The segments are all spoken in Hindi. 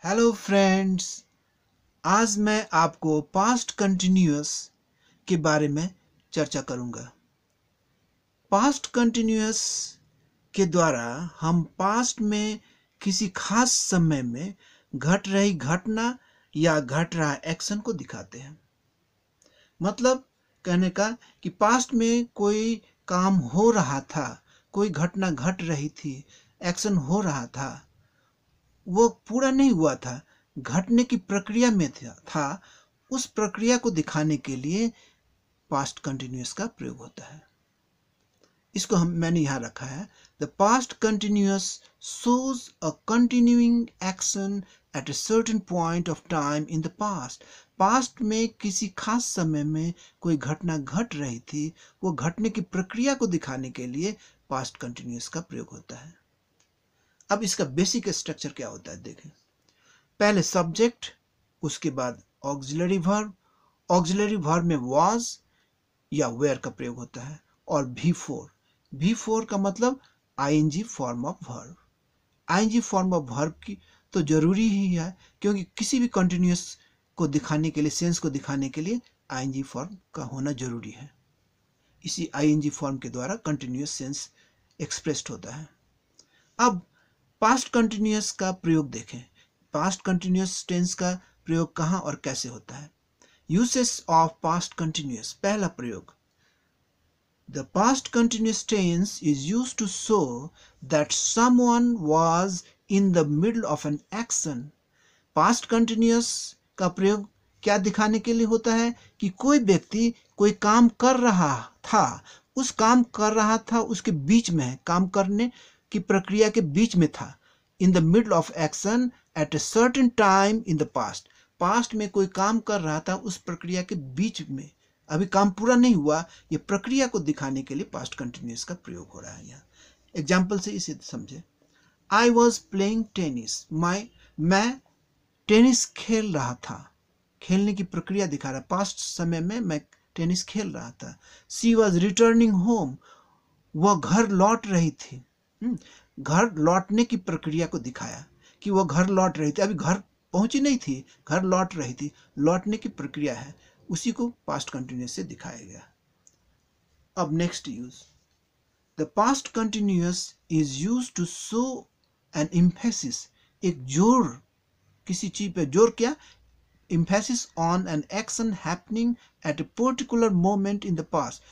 हेलो फ्रेंड्स, आज मैं आपको पास्ट कंटिन्यूअस के बारे में चर्चा करूंगा। पास्ट कंटिन्यूअस के द्वारा हम पास्ट में किसी खास समय में घट रही घटना या घट रहा एक्शन को दिखाते हैं। मतलब कहने का कि पास्ट में कोई काम हो रहा था, कोई घटना घट रही थी, एक्शन हो रहा था, वो पूरा नहीं हुआ था, घटने की प्रक्रिया में था। उस प्रक्रिया को दिखाने के लिए पास्ट कंटिन्यूअस का प्रयोग होता है। इसको मैंने यहाँ रखा है, the past continuous shows a continuing action at a certain point of time in the past। Past में किसी खास समय में कोई घटना घट रही थी, वो घटने की प्रक्रिया को दिखाने के लिए पास्ट कंटिन्यूअस का प्रयोग होता है। अब इसका बेसिक स्ट्रक्चर क्या होता है देखें। पहले सब्जेक्ट, उसके बाद ऑक्सिलरी वर्ब, ऑक्सिलरी वर्ब में वाज या वेयर का प्रयोग होता है, और V4 का मतलब ING form of verb. ING form of verb की तो जरूरी ही है, क्योंकि किसी भी कंटिन्यूअस को दिखाने के लिए, सेंस को दिखाने के लिए आईएनजी फॉर्म का होना जरूरी है। इसी आईएनजी फॉर्म के द्वारा कंटिन्यूअस सेंस एक्सप्रेस्ड होता है। अब पास्ट कंटिन्यूअस का प्रयोग देखें। पास्ट कंटिन्यूअस टेंस का प्रयोग कहाँ और कैसे होता है। Uses of past continuous. पहला प्रयोग, the past continuous tense is used to show that someone was in the middle of an action. Past continuous का प्रयोग क्या दिखाने के लिए होता है कि कोई व्यक्ति कोई काम कर रहा था, उस काम कर रहा था उसके बीच में है, काम करने की प्रक्रिया के बीच में था। इन the middle of action at a certain time in the past. Past में कोई काम कर रहा था, उस प्रक्रिया के बीच में, अभी काम पूरा नहीं हुआ, ये प्रक्रिया को दिखाने के लिए पास्ट कंटिन्यूअस का प्रयोग हो रहा है। यहाँ एग्जाम्पल से इसे समझे। आई वॉज प्लेइंग टेनिस। मैं टेनिस खेल रहा था, खेलने की प्रक्रिया दिखा रहा है, पास्ट समय में मैं टेनिस खेल रहा था। She was returning home. वह घर लौट रही थी। घर लौटने की प्रक्रिया को दिखाया कि वह घर लौट रही थी, अभी घर पहुंची नहीं थी, घर लौट रही थी, लौटने की प्रक्रिया है, उसी को पास्ट कंटिन्यूअस से दिखाया गया। अब next use, the past continuous is used to show an emphasis. एक जोर, किसी चीज पे जोर, क्या, emphasis on an action happening at a particular moment in the past.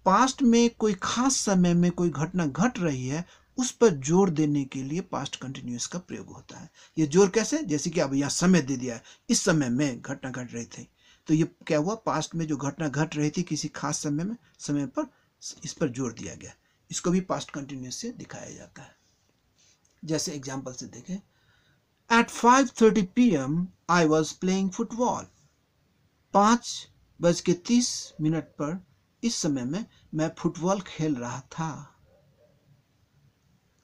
Past में कोई खास समय में कोई घटना घट रही है, उस पर जोर देने के लिए पास्ट कंटिन्यूअस का प्रयोग होता है। ये जोर कैसे, जैसे कि अब यहाँ समय दे दिया है, इस समय में घटना घट रही थी, तो ये क्या हुआ, पास्ट में जो घटना घट रही थी किसी खास समय में, समय पर इस पर जोर दिया गया। इसको भी पास्ट कंटिन्यूअस से दिखाया जाता है। जैसे एग्जाम्पल से देखें, at 5:30 PM I was playing football. 5:30 पर इस समय में मैं फुटबॉल खेल रहा था।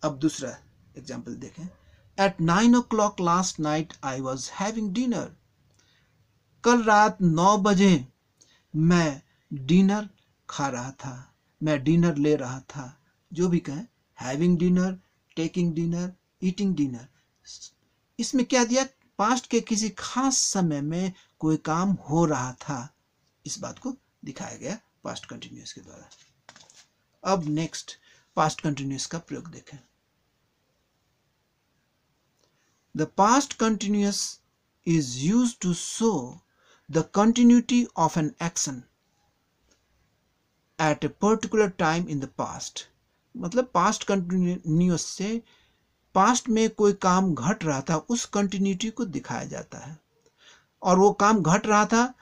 अब दूसरा एग्जाम्पल देखें, at 9 o'clock last night I was having dinner. कल रात 9 बजे मैं डिनर खा रहा था, मैं डिनर ले रहा था। जो भी कहें, having dinner, taking dinner, eating dinner, इसमें क्या दिया, पास्ट के किसी खास समय में कोई काम हो रहा था, इस बात को दिखाया गया पास्ट कंटिन्यूअस के द्वारा। अब नेक्स्ट पास्ट कंटिन्यूअस का प्रयोग देखें। The past continuous is used to show the continuity of an action at a particular time in the past. मतलब पास्ट कंटिन्यूअस से पास्ट में कोई काम घट रहा था, उस कंटिन्यूटी को दिखाया जाता है, और वो काम घट रहा था,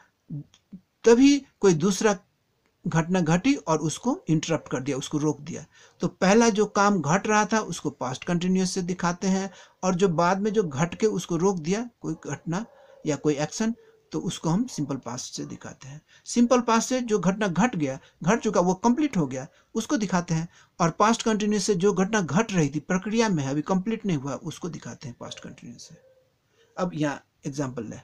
तभी कोई दूसरा घटना घटी और उसको इंटरप्ट कर दिया, उसको रोक दिया। तो पहला जो काम घट रहा था उसको पास्ट कंटिन्यूअस से दिखाते हैं, और जो बाद में जो घट के उसको रोक दिया, कोई घटना या कोई एक्शन, तो उसको हम सिंपल पास्ट से दिखाते हैं। सिंपल पास्ट से जो घटना घट गया, घट चुका, वो कंप्लीट हो गया, उसको दिखाते हैं। और पास्ट कंटिन्यूअस से जो घटना घट रही थी, प्रक्रिया में है, अभी कंप्लीट नहीं हुआ, उसको दिखाते हैं पास्ट कंटिन्यूअस से। अब यहाँ एग्जाम्पल ले,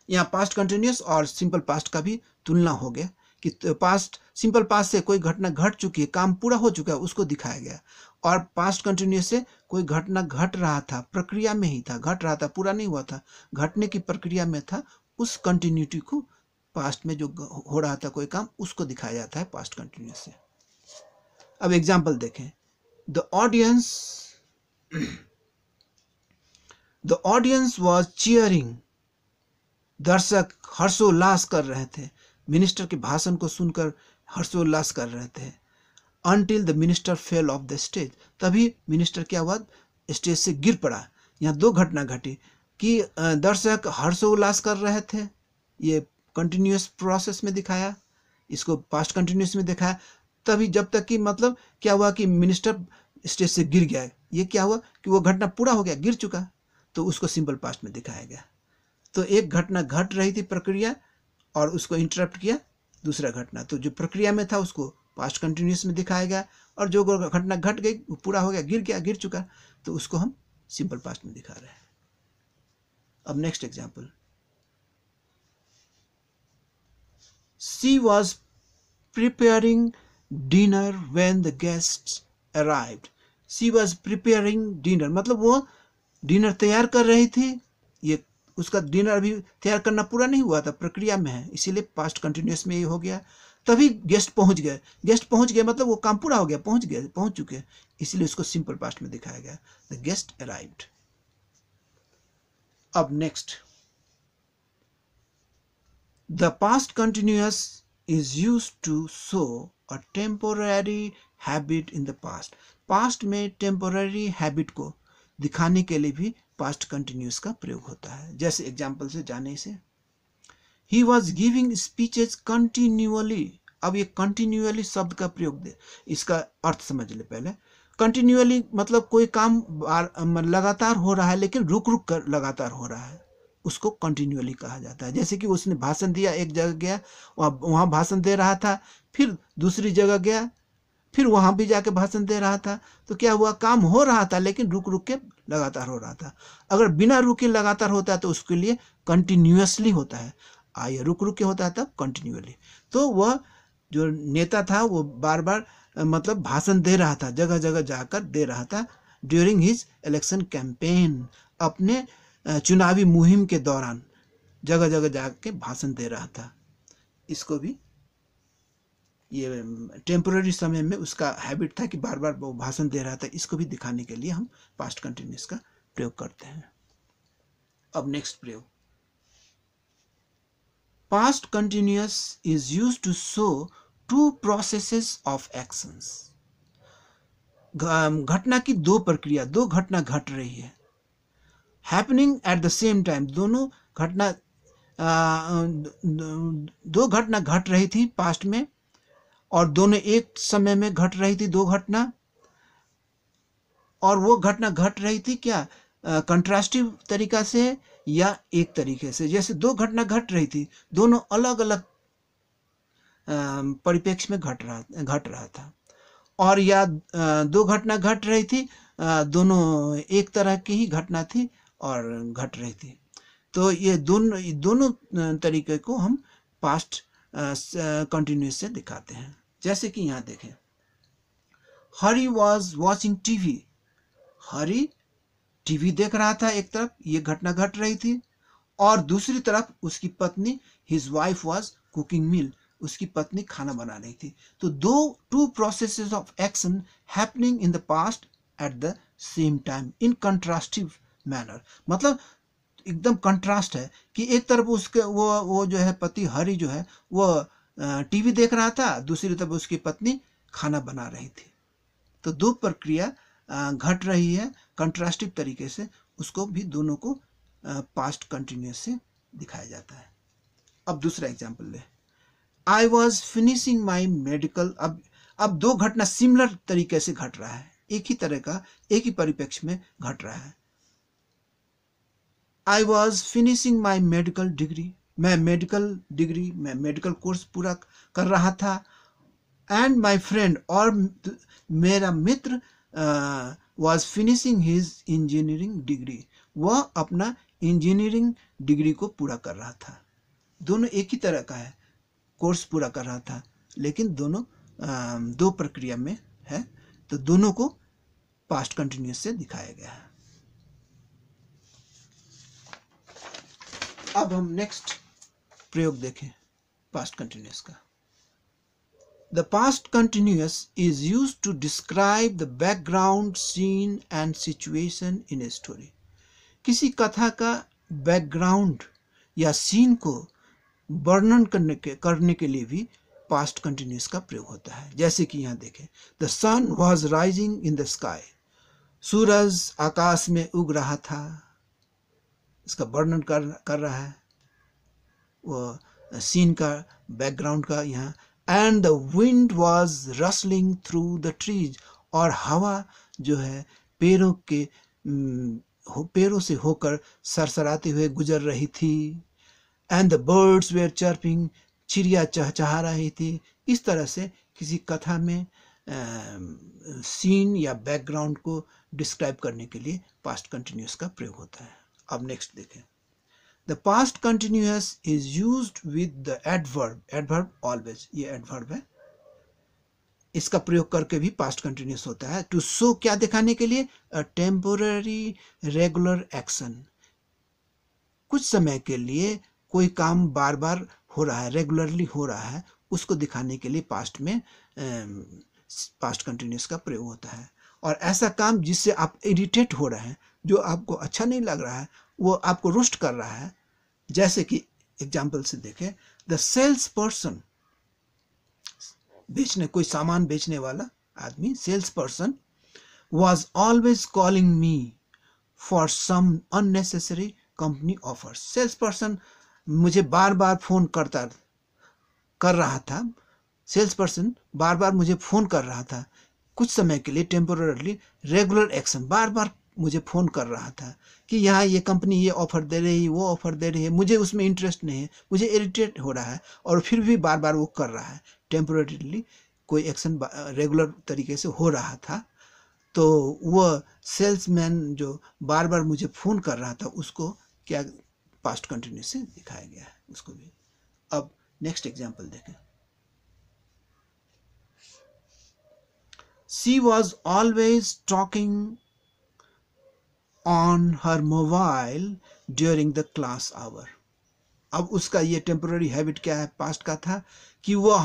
यहाँ पास्ट कंटिन्यूअस और सिंपल पास्ट का भी तुलना हो गया कि पास्ट, सिंपल पास्ट से कोई घटना घट चुकी है, काम पूरा हो चुका है, उसको दिखाया गया, और पास्ट कंटिन्यूअस से कोई घटना घट रहा था, प्रक्रिया में ही था, घट रहा था, पूरा नहीं हुआ था, घटने की प्रक्रिया में था, उस कंटिन्यूटी को पास्ट में जो हो रहा था कोई काम, उसको दिखाया जाता है पास्ट कंटिन्यूअस से। अब एग्जाम्पल देखें। द ऑडियंस वॉज चीयरिंग, दर्शक हर्षोल्लास कर रहे थे, मिनिस्टर के भाषण को सुनकर हर्षोल्लास कर रहे थे। Until the minister fell off the stage, तभी मिनिस्टर क्या हुआ, स्टेज से गिर पड़ा। यहाँ दो घटना घटी कि दर्शक हर्षोल्लास कर रहे थे, ये कंटिन्यूअस प्रोसेस में दिखाया, इसको पास्ट कंटिन्यूअस में दिखाया। तभी जब तक कि मतलब क्या हुआ कि मिनिस्टर स्टेज से गिर गया, ये क्या हुआ कि वो घटना पूरा हो गया, गिर चुका, तो उसको सिंपल पास्ट में दिखाया गया। तो एक घटना घट रही थी प्रक्रिया और उसको इंटरप्ट किया दूसरा घटना, तो जो प्रक्रिया में था उसको पास्ट कंटिन्यूअस में दिखाया गया, और जो घटना घट गई वो पूरा हो गया, गिर गया, गिर चुका, तो उसको हम सिंपल पास्ट में दिखा रहे हैं। अब next example, she was preparing dinner when the guests arrived. She was preparing dinner मतलब वो डिनर तैयार कर रही थी, ये उसका डिनर अभी तैयार करना पूरा नहीं हुआ था, प्रक्रिया में है, इसीलिए पास्ट कंटिन्यूअस में ये हो गया। तभी गेस्ट पहुंच गए, गेस्ट पहुंच गए मतलब वो काम पूरा हो गया, पहुंच गए, पहुंच चुके, इसलिए उसको सिंपल पास्ट में दिखाया गया, द गेस्ट अराइव्ड। अब next, the past continuous is used to show a temporary habit in the past. Past में टेम्पोररी हैबिट को दिखाने के लिए भी पास्ट कंटिन्यूअस का प्रयोग होता है। जैसे एग्जाम्पल से जाने से, He was giving speeches continually। अब ये continually शब्द का प्रयोग दे, इसका अर्थ समझ ले पहले। continually मतलब कोई काम लगातार हो रहा है लेकिन रुक रुक कर लगातार हो रहा है, उसको continually कहा जाता है। जैसे कि उसने भाषण दिया, एक जगह गया, वहाँ भाषण दे रहा था, फिर दूसरी जगह गया, फिर वहाँ भी जाके भाषण दे रहा था, तो क्या हुआ, काम हो रहा था लेकिन रुक रुक के लगातार हो रहा था। अगर बिना रुके लगातार होता है तो उसके लिए कंटिन्यूअसली होता है, आइए रुक रुक के होता है तब कंटिन्यूअली। तो वह जो नेता था वो बार बार मतलब भाषण दे रहा था, जगह जगह जाकर दे रहा था, ड्यूरिंग हिज इलेक्शन कैंपेन, अपने चुनावी मुहिम के दौरान जगह जगह जाके भाषण दे रहा था। इसको भी ये टेम्पोररी समय में उसका हैबिट था कि बार बार वो भाषण दे रहा था, इसको भी दिखाने के लिए हम पास्ट कंटिन्यूअस का प्रयोग करते हैं। अब नेक्स्ट प्रयोग, past continuous is used to show two processes of actions. घटना की दो प्रक्रिया, दो घटना घट रही है, happening at the same time, दोनों घटना दो घटना घट रही थी पास्ट में, और दोनों एक समय में घट रही थी, दो घटना, और वो घटना घट रही थी क्या, कंट्रास्टिव तरीका से या एक तरीके से। जैसे दो घटना घट रही थी, दोनों अलग अलग परिप्रेक्ष्य में घट रहा था, और या दो घटना घट रही थी, दोनों एक तरह की ही घटना थी और घट रही थी। तो ये दोनों तरीके को हम पास्ट कंटिन्यूअस से दिखाते हैं। जैसे कि यहाँ देखें, Hari was watching TV, Hari TV देख रहा था एक तरफ, ये घटना घट रही थी, और दूसरी तरफ उसकी पत्नी, his wife was cooking meal, उसकी पत्नी खाना बना रही थी। तो two processes of action happening in the past at the same time in contrastive manner, मतलब एकदम कंट्रास्ट है कि एक तरफ उसके वो जो है पति हरी जो है वो टीवी देख रहा था, दूसरी तरफ उसकी पत्नी खाना बना रही थी। तो दो प्रक्रिया घट रही है कंट्रास्टिव तरीके से, उसको भी दोनों को पास्ट कंटिन्यूअस से दिखाया जाता है। अब दूसरा एग्जांपल ले, आई वॉज फिनिशिंग माई मेडिकल। अब दो घटना सिमिलर तरीके से घट रहा है, एक ही तरह का, एक ही परिप्रेक्ष्य में घट रहा है। I was finishing my medical degree, मैं मेडिकल कोर्स पूरा कर रहा था। एंड माई फ्रेंड, और मेरा मित्र was finishing his engineering degree, वह अपना इंजीनियरिंग डिग्री को पूरा कर रहा था। दोनों एक ही तरह का है, कोर्स पूरा कर रहा था, लेकिन दोनों दो प्रक्रिया में है, तो दोनों को पास्ट कंटिन्यूअस से दिखाया गया है। अब हम नेक्स्ट प्रयोग देखें पास्ट कंटिन्यूअस का। The past continuous is used to describe the background, scene and situation in a story. किसी कथा का बैकग्राउंड या सीन को वर्णन करने के लिए भी पास्ट कंटिन्यूअस का प्रयोग होता है। जैसे कि यहाँ देखें, the sun was rising in the sky, सूरज आकाश में उग रहा था, इसका वर्णन कर रहा है वो सीन का, बैकग्राउंड का यहाँ। And the wind was rustling through the trees, और हवा जो है पेड़ों से होकर सरसराते हुए गुजर रही थी। And the birds were chirping, चिड़िया चहचहा रही थी। इस तरह से किसी कथा में सीन या बैकग्राउंड को डिस्क्राइब करने के लिए पास्ट कंटिन्यूअस का प्रयोग होता है। अब नेक्स्ट देखें, the past continuous is used with the adverb, adverb always, ये एडवर्ब है, इसका प्रयोग करके भी पास्ट कंटिन्यूअस होता है। टू शो, क्या दिखाने के लिए, अ टेम्पोररी रेगुलर एक्शन, कुछ समय के लिए कोई काम बार बार हो रहा है, रेगुलरली हो रहा है, उसको दिखाने के लिए पास्ट में पास्ट कंटिन्यूअस का प्रयोग होता है। और ऐसा काम जिससे आप इरिटेट हो रहे हैं, जो आपको अच्छा नहीं लग रहा है, वो आपको रोस्ट कर रहा है। जैसे कि एग्जाम्पल से देखें, द सेल्स पर्सन, कोई सामान बेचने वाला आदमी, sales person, was always calling me for some unnecessary company offers. Sales person मुझे बार बार फोन कर रहा था, सेल्स पर्सन बार बार मुझे फोन कर रहा था, कुछ समय के लिए, टेम्पोररली, रेगुलर एक्शन, बार बार मुझे फ़ोन कर रहा था कि यहाँ ये कंपनी ये ऑफ़र दे रही है, वो ऑफ़र दे रही है, मुझे उसमें इंटरेस्ट नहीं है, मुझे इरिटेट हो रहा है, और फिर भी बार बार वो कर रहा है। टेम्पोररली कोई एक्शन रेगुलर तरीके से हो रहा था, तो वह सेल्समैन जो बार बार मुझे फ़ोन कर रहा था, उसको क्या पास्ट कंटिन्यूअस से दिखाया गया है उसको भी। अब नेक्स्ट एग्जाम्पल देखें, she was always talking on her mobile during the class hour. अब उसका ये टेम्पोररी हैबिट क्या है, पास्ट का था, कि वह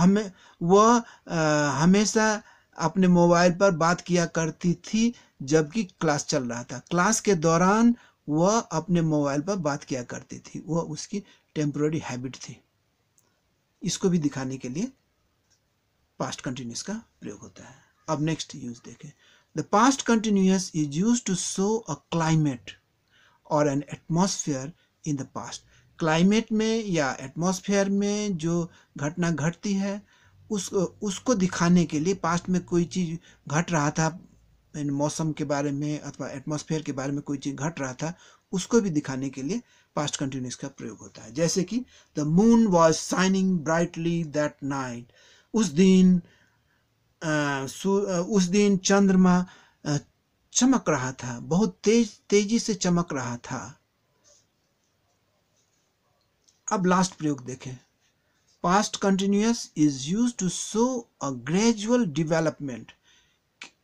हमेशा अपने मोबाइल पर बात किया करती थी जबकि क्लास चल रहा था। क्लास के दौरान वह अपने मोबाइल पर बात किया करती थी, वह उसकी टेम्पोररी हैबिट थी। इसको भी दिखाने के लिए पास्ट कंटिन्यूअस का प्रयोग होता है। अब नेक्स्ट यूज देखें, the past continuous is used to show a climate और an atmosphere in the past. Climate में या एटमॉस्फेयर में जो घटना घटती है, उसको दिखाने के लिए, पास्ट में कोई चीज़ घट रहा था, मौसम के बारे में अथवा एटमॉस्फेयर के बारे में कोई चीज़ घट रहा था, उसको भी दिखाने के लिए पास्ट कंटिन्यूअस का प्रयोग होता है। जैसे कि the moon was shining brightly that night, उस दिन चंद्रमा चमक रहा था, बहुत तेजी से चमक रहा था। अब लास्ट प्रयोग देखें, past continuous is used to show a gradual development.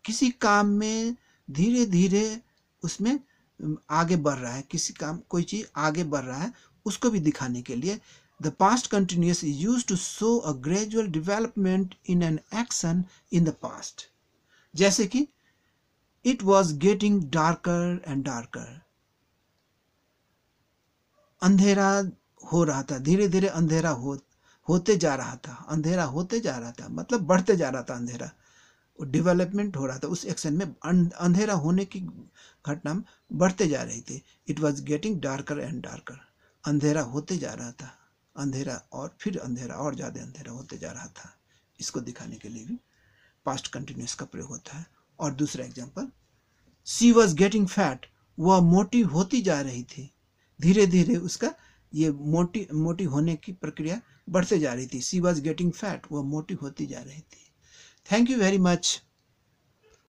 किसी काम में धीरे धीरे उसमें आगे बढ़ रहा है, कोई चीज आगे बढ़ रहा है, उसको भी दिखाने के लिए the past continuous is used to show a gradual development in an action in the past. जैसे कि it was getting darker and darker, अंधेरा हो रहा था, धीरे धीरे अंधेरा होते जा रहा था, अंधेरा होते जा रहा था, मतलब बढ़ते जा रहा था अंधेरा, डेवलपमेंट हो रहा था उस एक्शन में, अंधेरा होने की घटना में बढ़ते जा रही थी। It was getting darker and darker, अंधेरा होते जा रहा था, अंधेरा और फिर अंधेरा और ज़्यादा अंधेरा होते जा रहा था। इसको दिखाने के लिए भी पास्ट कंटिन्यूअस का प्रयोग होता है। और दूसरा example, she was getting fat, वह मोटी होती जा रही थी, धीरे धीरे उसका ये मोटी होने की प्रक्रिया बढ़ते जा रही थी। शी वॉज गेटिंग फैट, वह मोटी होती जा रही थी। Thank you very much.